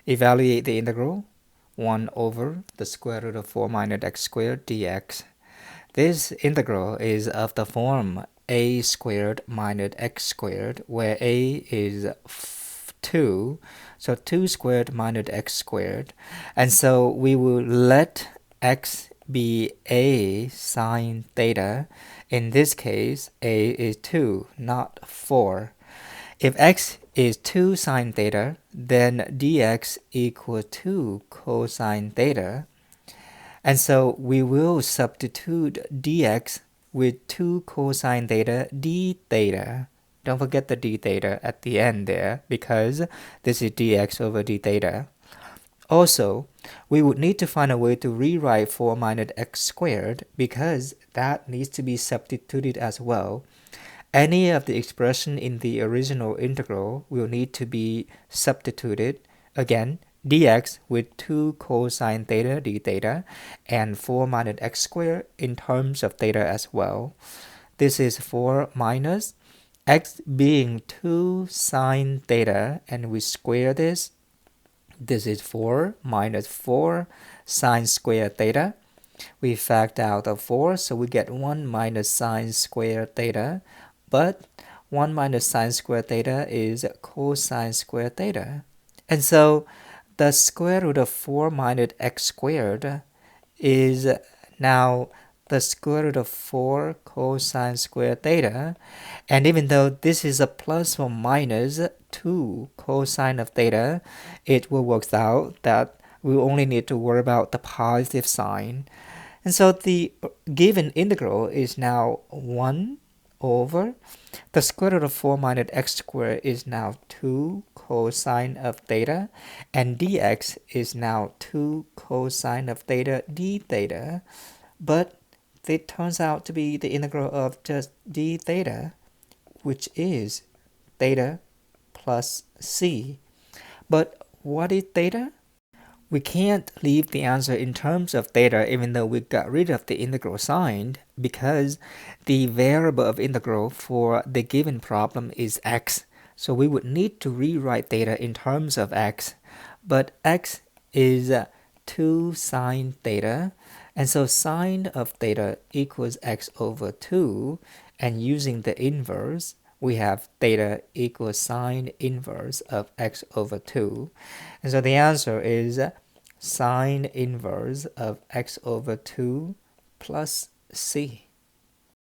Evaluate the integral 1 over the square root of 4 minus x squared dx. This integral is of the form a squared minus x squared, where a is 2, so 2 squared minus x squared. And so we will let x be a sine theta. In this case, a is 2, not 4. If x is 2 sine theta, then dx equals 2 cosine theta. And so we will substitute dx with 2 cosine theta d theta. Don't forget the d theta at the end there, because this is dx over d theta. Also, we would need to find a way to rewrite 4 minus x squared, because that needs to be substituted as well. Any of the expression in the original integral will need to be substituted. Again, dx with 2 cosine theta d theta and 4 minus x squared in terms of theta as well. This is 4 minus x being 2 sine theta, and we square this. This is 4 minus 4 sine squared theta. We factor out the 4, so we get 1 minus sine squared theta. But 1 minus sine squared theta is cosine squared theta. And so the square root of 4 minus x squared is now the square root of 4 cosine squared theta. And even though this is a plus or minus 2 cosine of theta, it will work out that we only need to worry about the positive sign. And so the given integral is now 1 over the square root of 4 minus x squared is now 2 cosine of theta, and dx is now 2 cosine of theta d theta. But it turns out to be the integral of just d theta, which is theta plus c. But what is theta? We can't leave the answer in terms of theta even though we got rid of the integral sign, because the variable of integral for the given problem is x. So we would need to rewrite theta in terms of x. But x is 2 sine theta, and so sine of theta equals x over 2, and using the inverse, we have theta equals sine inverse of x over 2. And so the answer is sine inverse of x over 2 plus c.